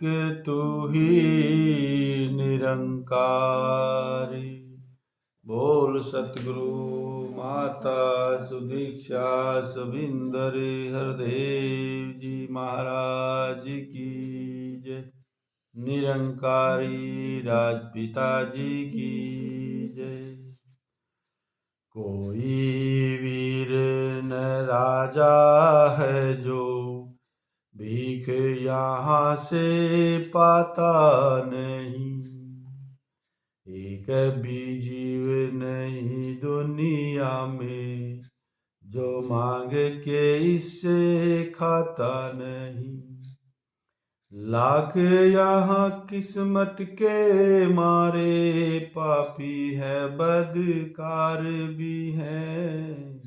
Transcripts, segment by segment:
तू ही निरंकारी। बोल सतगुरु माता सुदीक्षा सविंदर हरदेव जी महाराज की जय। निरंकारी राजपिता जी की जय। कोई वीर न राजा है जो भीख यहाँ से पाता नहीं। एक भी जीव नहीं दुनिया में जो मांग के इससे खाता नहीं। लाख यहाँ किस्मत के मारे पापी है बदकार भी है।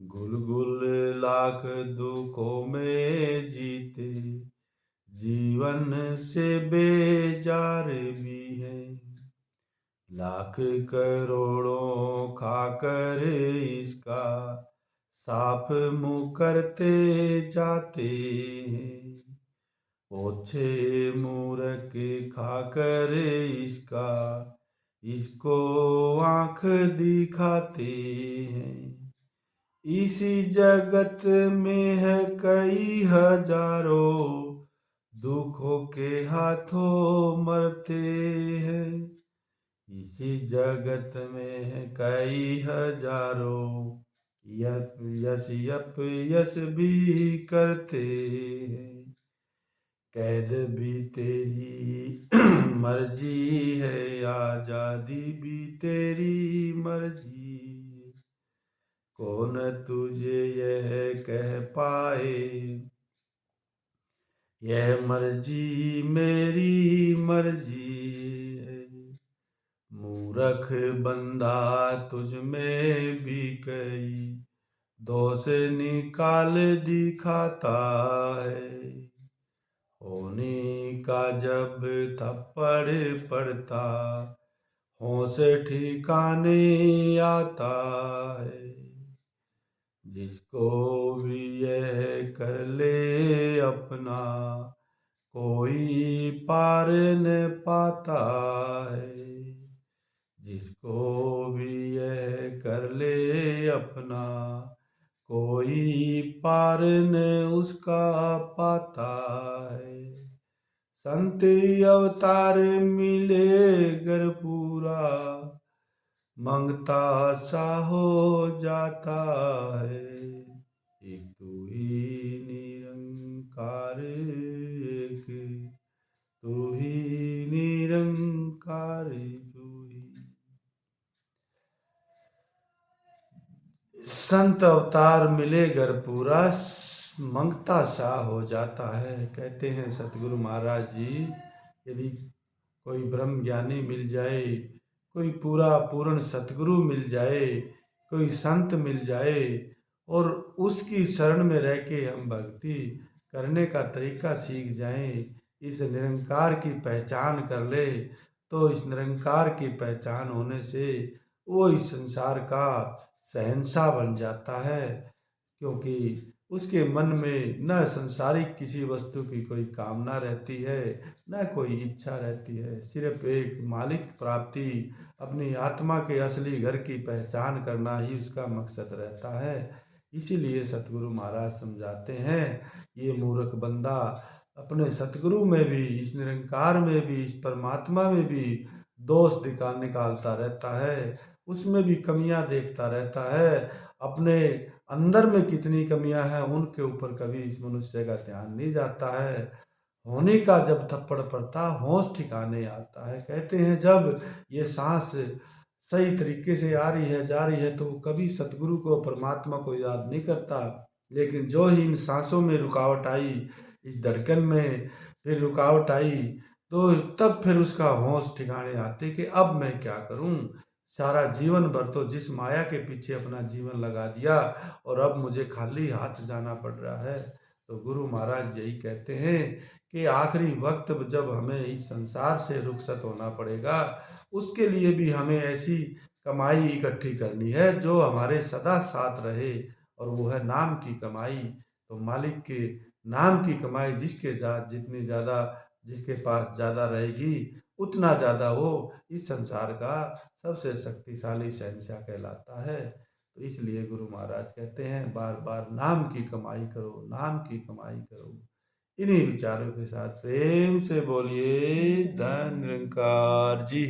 गुल गुल लाख दुखों में जीते जीवन से बेजार भी है। लाख करोड़ों खाकर इसका साफ मुंह करते जाते हैं। ओछे मूरख खाकर इसको आंख दिखाते हैं। इसी जगत में है कई हजारों दुखों के हाथों मरते हैं। इसी जगत में है कई हजारों यश भी करते हैं। कैद भी तेरी मर्जी है आजादी भी तेरी मर्जी। कौन तुझे यह कह पाए यह मर्जी मेरी मर्जी है। मूर्ख बंदा तुझ में भी कई दोष निकाल दिखाता है। होने का जब थप्पड़ पड़ता होश ठिकाने आता है। जिसको भी यह कर ले अपना कोई पार न पाता है। जिसको भी यह कर ले अपना कोई पार न उसका पाता है। संत अवतार मिले गर पूरा मंगता सा हो जाता है। एक तू ही निरंकार एक तू ही निरंकार तू ही। संत अवतार मिले गर पूरा मंगता सा हो जाता है। कहते हैं सतगुरु महाराज जी, यदि कोई ब्रह्म ज्ञानी मिल जाए, कोई पूर्ण सतगुरु मिल जाए, कोई संत मिल जाए और उसकी शरण में रह के हम भक्ति करने का तरीका सीख जाएं, इस निरंकार की पहचान कर ले, तो इस निरंकार की पहचान होने से वो इस संसार का शहंशाह बन जाता है। क्योंकि उसके मन में न संसारिक किसी वस्तु की कोई कामना रहती है, न कोई इच्छा रहती है। सिर्फ एक मालिक प्राप्ति, अपनी आत्मा के असली घर की पहचान करना ही उसका मकसद रहता है। इसीलिए सतगुरु महाराज समझाते हैं, ये मूर्ख बंदा अपने सतगुरु में भी, इस निरंकार में भी, इस परमात्मा में भी दोष निकालता रहता है, उसमें भी कमियां देखता रहता है। अपने अंदर में कितनी कमियां हैं उनके ऊपर कभी इस मनुष्य का ध्यान नहीं जाता है। होने का जब थप्पड़ पड़ता होश ठिकाने आता है। कहते हैं जब ये सांस सही तरीके से आ रही है जा रही है तो कभी सतगुरु को परमात्मा को याद नहीं करता। लेकिन जो ही इन सांसों में रुकावट आई, इस धड़कन में फिर रुकावट आई, तो तब फिर उसका होश ठिकाने आते कि अब मैं क्या करूं। सारा जीवन भर तो जिस माया के पीछे अपना जीवन लगा दिया और अब मुझे खाली हाथ जाना पड़ रहा है। तो गुरु महाराज यही कहते हैं कि आखिरी वक्त जब हमें इस संसार से रुखसत होना पड़ेगा, उसके लिए भी हमें ऐसी कमाई इकट्ठी करनी है जो हमारे सदा साथ रहे, और वो है नाम की कमाई। तो मालिक के नाम की कमाई जिसके साथ जितनी ज़्यादा जिसके पास ज़्यादा रहेगी उतना ज़्यादा वो इस संसार का सबसे शक्तिशाली शहंशाह कहलाता है। तो इसलिए गुरु महाराज कहते हैं बार बार नाम की कमाई करो, नाम की कमाई करो। इन्हीं विचारों के साथ प्रेम से बोलिए धन निरंकार जी।